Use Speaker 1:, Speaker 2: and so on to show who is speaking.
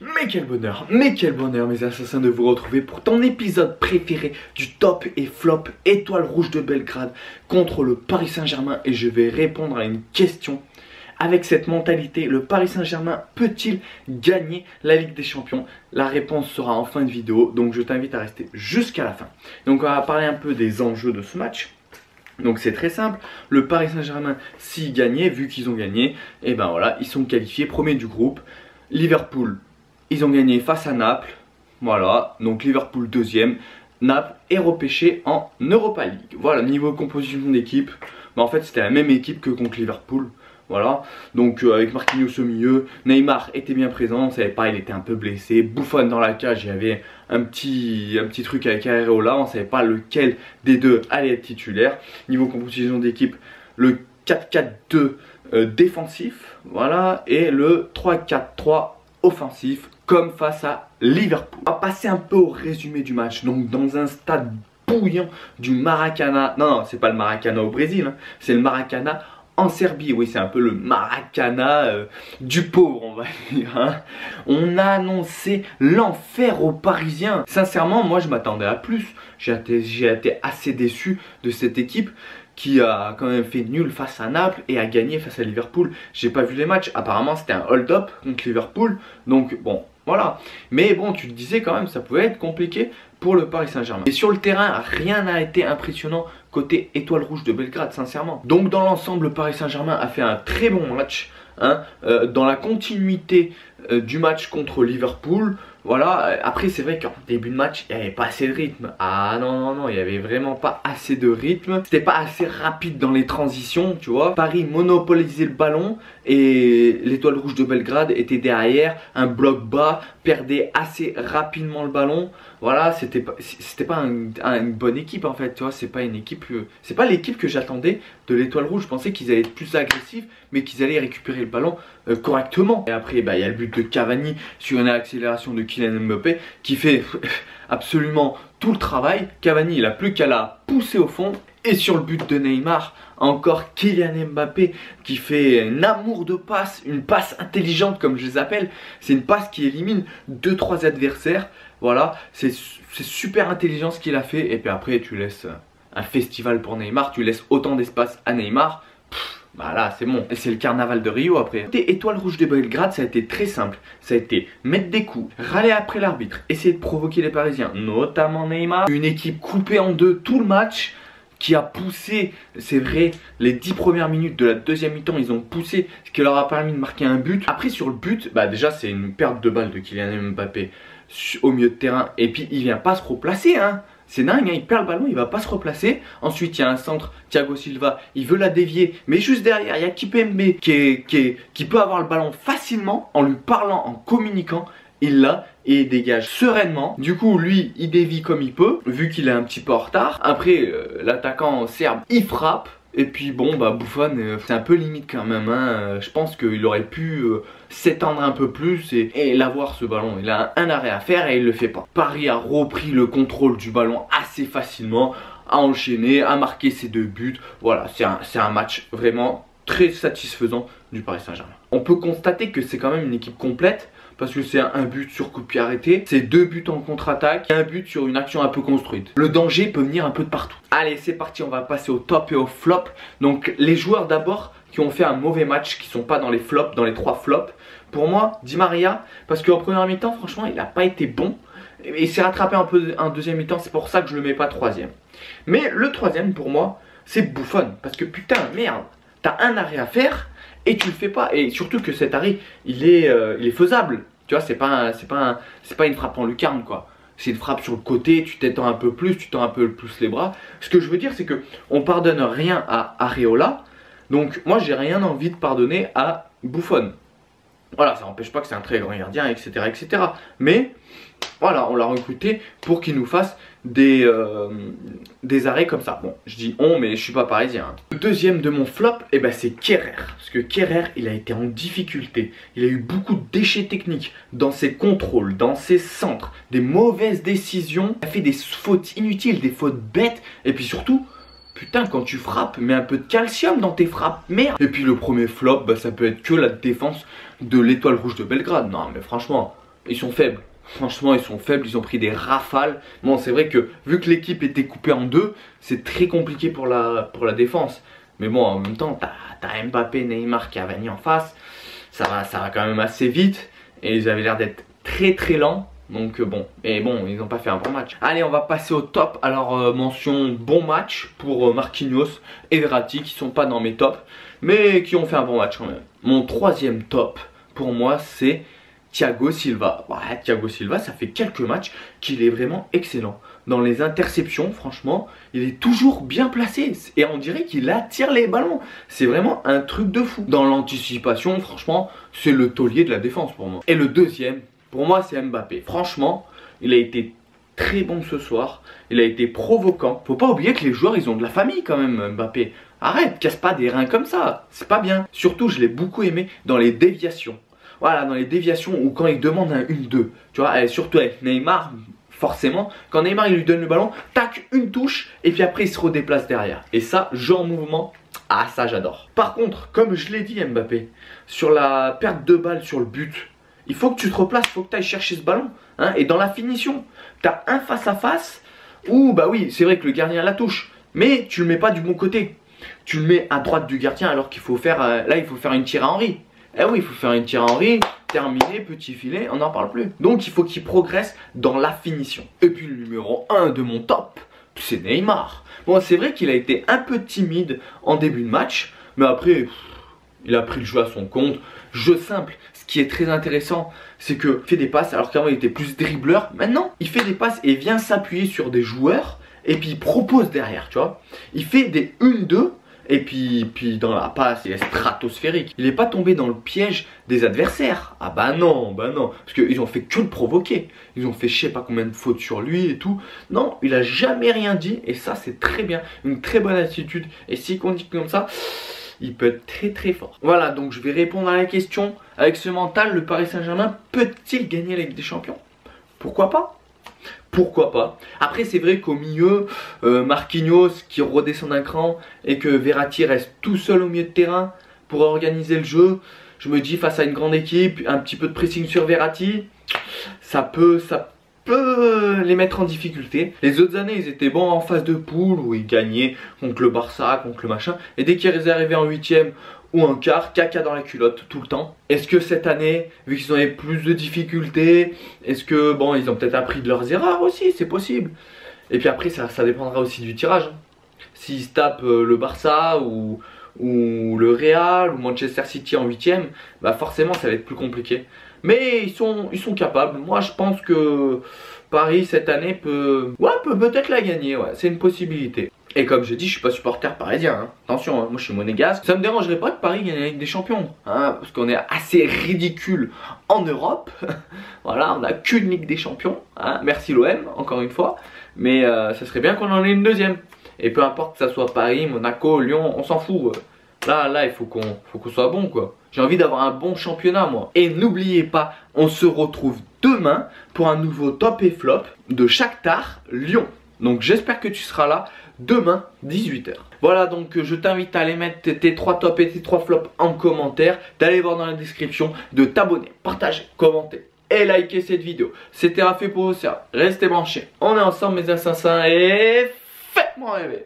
Speaker 1: mais quel bonheur mes assassins de vous retrouver pour ton épisode préféré du top et flop Étoile Rouge de Belgrade contre le Paris Saint-Germain. Et je vais répondre à une question. Avec cette mentalité, le Paris Saint-Germain peut-il gagner la Ligue des Champions? La réponse sera en fin de vidéo, donc je t'invite à rester jusqu'à la fin. Donc on va parler un peu des enjeux de ce match. Donc c'est très simple, le Paris Saint-Germain, s'ils gagnaient, vu qu'ils ont gagné, et ben voilà, ils sont qualifiés premiers du groupe. Liverpool, ils ont gagné face à Naples, voilà, donc Liverpool deuxième, Naples est repêché en Europa League. Voilà, niveau composition d'équipe, ben en fait c'était la même équipe que contre Liverpool. Voilà, donc avec Marquinhos au milieu, Neymar était bien présent, on savait pas, il était un peu blessé. Buffon dans la cage, il y avait un petit truc avec Areola, on savait pas lequel des deux allait être titulaire. Niveau composition d'équipe, le 4-4-2 défensif, voilà, et le 3-4-3 offensif, comme face à Liverpool. On va passer un peu au résumé du match. Donc dans un stade bouillant du Maracana, non, c'est pas le Maracana au Brésil, hein, c'est le Maracana en Serbie. Oui, c'est un peu le Maracana du pauvre, on va dire, hein. On a annoncé l'enfer aux Parisiens. Sincèrement, moi je m'attendais à plus. J'ai été assez déçu de cette équipe qui a quand même fait nul face à Naples et a gagné face à Liverpool. J'ai pas vu les matchs, apparemment c'était un hold-up contre Liverpool. Donc bon, voilà. Mais bon, tu te disais quand même, ça pouvait être compliqué pour le Paris Saint-Germain. Et sur le terrain, rien n'a été impressionnant côté Étoile Rouge de Belgrade, sincèrement. Donc dans l'ensemble, le Paris Saint-Germain a fait un très bon match, hein, dans la continuité du match contre Liverpool. Voilà, après c'est vrai qu'en début de match, il n'y avait pas assez de rythme. Ah non, il n'y avait vraiment pas assez de rythme. C'était pas assez rapide dans les transitions, tu vois. Paris monopolisait le ballon et l'Étoile Rouge de Belgrade était derrière, un bloc bas, perdait assez rapidement le ballon. Voilà, c'était pas une bonne équipe en fait, tu vois. C'est pas une équipe, c'est pas l'équipe que j'attendais de l'Étoile Rouge. Je pensais qu'ils allaient être plus agressifs, mais qu'ils allaient récupérer le ballon correctement. Et après, bah, il y a le but de Cavani sur une accélération de Kylian Mbappé qui fait absolument tout le travail. Cavani, il a plus qu'à la pousser au fond. Et sur le but de Neymar, encore Kylian Mbappé qui fait un amour de passe, une passe intelligente comme je les appelle. C'est une passe qui élimine 2-3 adversaires. Voilà, c'est super intelligent ce qu'il a fait. Et puis après, tu laisses un festival pour Neymar, tu laisses autant d'espace à Neymar. Bah là c'est bon, c'est le carnaval de Rio après. Côté Étoile Rouge de Belgrade, ça a été très simple. Ça a été mettre des coups, râler après l'arbitre, essayer de provoquer les Parisiens, notamment Neymar. Une équipe coupée en deux tout le match, qui a poussé, c'est vrai, les 10 premières minutes de la deuxième mi-temps, ils ont poussé, ce qui leur a permis de marquer un but. Après sur le but, bah déjà c'est une perte de balle de Kylian Mbappé au milieu de terrain. Et puis il vient pas se replacer, hein. C'est dingue, hein, il perd le ballon, il va pas se replacer. Ensuite, il y a un centre, Thiago Silva, il veut la dévier. Mais juste derrière, il y a Kimpembe qui peut avoir le ballon facilement en lui parlant, en communiquant. Il l'a et il dégage sereinement. Du coup, lui, il dévie comme il peut, vu qu'il est un petit peu en retard. Après, l'attaquant serbe, il frappe. Et puis bon, bah Buffon, c'est un peu limite quand même, hein. Je pense qu'il aurait pu s'étendre un peu plus et l'avoir ce ballon. Il a un arrêt à faire et il le fait pas. Paris a repris le contrôle du ballon assez facilement, a enchaîné, a marqué ses 2 buts. Voilà, c'est un match vraiment très satisfaisant du Paris Saint-Germain. On peut constater que c'est quand même une équipe complète. Parce que c'est un but sur coup de pied arrêté, c'est 2 buts en contre-attaque et un but sur une action un peu construite. Le danger peut venir un peu de partout. Allez, c'est parti, on va passer au top et au flop. Donc les joueurs d'abord qui ont fait un mauvais match, qui sont pas dans les flops, dans les 3 flops. Pour moi, Di Maria, parce qu'en première mi-temps, franchement, il n'a pas été bon. Et il s'est rattrapé un peu en deuxième mi-temps, c'est pour ça que je le mets pas 3e. Mais le 3e pour moi, c'est Buffon. Parce que putain, merde, t'as un arrêt à faire et tu le fais pas. Et surtout que cet arrêt, il est faisable. Tu vois, c'est pas une frappe en lucarne, quoi. C'est une frappe sur le côté, tu t'étends un peu plus, tu tends un peu plus les bras. Ce que je veux dire, c'est que on pardonne rien à Areola. Donc moi, j'ai rien envie de pardonner à Buffon. Voilà, ça n'empêche pas que c'est un très grand gardien, etc., etc. Mais voilà, on l'a recruté pour qu'il nous fasse des arrêts comme ça. Bon, je dis on, mais je suis pas parisien, hein. Le deuxième de mon flop, eh ben, c'est Kerrer. Parce que Kerrer, il a été en difficulté. Il a eu beaucoup de déchets techniques dans ses contrôles, dans ses centres, des mauvaises décisions. Il a fait des fautes inutiles, des fautes bêtes. Et puis surtout, putain, quand tu frappes, mets un peu de calcium dans tes frappes, merde. Et puis le premier flop, bah, ça peut être que la défense de l'Étoile Rouge de Belgrade. Non, mais franchement, ils sont faibles. Franchement, ils sont faibles, ils ont pris des rafales. Bon, c'est vrai que vu que l'équipe était coupée en deux, c'est très compliqué pour la défense. Mais bon, en même temps, t'as Mbappé, Neymar, Cavani en face. Ça va quand même assez vite. Et ils avaient l'air d'être très très lents. Donc bon, et bon, ils n'ont pas fait un bon match. Allez, on va passer au top. Alors, mention bon match pour Marquinhos et Verratti qui sont pas dans mes tops, mais qui ont fait un bon match quand même. Mon troisième top, pour moi, c'est Thiago Silva. Ouais, Thiago Silva, ça fait quelques matchs qu'il est vraiment excellent. Dans les interceptions, franchement, il est toujours bien placé. Et on dirait qu'il attire les ballons. C'est vraiment un truc de fou. Dans l'anticipation, franchement, c'est le taulier de la défense pour moi. Et le deuxième, pour moi, c'est Mbappé. Franchement, il a été très bon ce soir. Il a été provoquant. Faut pas oublier que les joueurs, ils ont de la famille quand même, Mbappé. Arrête, casse pas des reins comme ça. C'est pas bien. Surtout, je l'ai beaucoup aimé dans les déviations. Voilà, dans les déviations ou quand il demande un 1-2. Tu vois, et surtout avec Neymar, forcément, quand Neymar il lui donne le ballon, tac, une touche, et puis après il se redéplace derrière. Et ça, jeu en mouvement, ah ça j'adore. Par contre, comme je l'ai dit Mbappé, sur la perte de balle sur le but, il faut que tu te replaces, il faut que tu ailles chercher ce ballon. Hein, et dans la finition, tu as un face-à-face où, bah oui, c'est vrai que le gardien la touche, mais tu le mets pas du bon côté. Tu le mets à droite du gardien alors qu'il faut faire, là il faut faire une tire à Henry. Eh oui, il faut faire une tire à Henry, terminé, petit filet, on n'en parle plus. Donc il faut qu'il progresse dans la finition. Et puis le numéro 1 de mon top, c'est Neymar. Bon, c'est vrai qu'il a été un peu timide en début de match, mais après, il a pris le jeu à son compte. Jeu simple. Ce qui est très intéressant, c'est qu'il fait des passes, alors qu'avant il était plus dribbleur. Maintenant, il fait des passes et vient s'appuyer sur des joueurs, et puis il propose derrière, tu vois. Il fait des 1-2. Et puis dans la passe, il est stratosphérique. Il n'est pas tombé dans le piège des adversaires. Ah bah non. Parce qu'ils ont fait que le provoquer. Ils ont fait je sais pas combien de fautes sur lui et tout. Non, il a jamais rien dit. Et ça, c'est très bien. Une très bonne attitude. Et s'il continue comme ça, il peut être très très fort. Voilà, donc je vais répondre à la question. Avec ce mental, le Paris Saint-Germain peut-il gagner la Ligue des Champions? Pourquoi pas? Pourquoi pas? Après c'est vrai qu'au milieu, Marquinhos qui redescend d'un cran et que Verratti reste tout seul au milieu de terrain pour organiser le jeu. Je me dis face à une grande équipe, un petit peu de pressing sur Verratti, ça peut les mettre en difficulté. Les autres années ils étaient bons en phase de poule où ils gagnaient contre le Barça, contre le machin. Et dès qu'ils arrivaient en huitième ou en quart, caca dans la culotte tout le temps. Est-ce que cette année, vu qu'ils ont eu plus de difficultés, est-ce que bon, ils ont peut-être appris de leurs erreurs aussi, c'est possible. Et puis après, ça dépendra aussi du tirage. S'ils se tapent le Barça ou le Real ou Manchester City en huitième, bah forcément ça va être plus compliqué. Mais ils sont capables. Moi je pense que Paris cette année peut peut-être la gagner, ouais, c'est une possibilité. Et comme je dis, je suis pas supporter parisien, hein. Attention, hein, moi je suis monégasque. Ça me dérangerait pas que Paris gagne la Ligue des Champions, hein, parce qu'on est assez ridicule en Europe. Voilà, on n'a qu'une Ligue des Champions, hein. Merci l'OM, encore une fois. Mais ça serait bien qu'on en ait une deuxième. Et peu importe que ça soit Paris, Monaco, Lyon, on s'en fout. Là, il faut qu'on soit bon, quoi. J'ai envie d'avoir un bon championnat, moi. Et n'oubliez pas, on se retrouve demain pour un nouveau top et flop de Shakhtar Lyon. Donc j'espère que tu seras là demain 18 h. Voilà, donc je t'invite à aller mettre tes 3 tops et tes 3 flops en commentaire, d'aller voir dans la description, de t'abonner, partager, commenter et liker cette vidéo. C'était Raphaël pour vous, restez branchés. On est ensemble mes assassins et faites-moi rêver.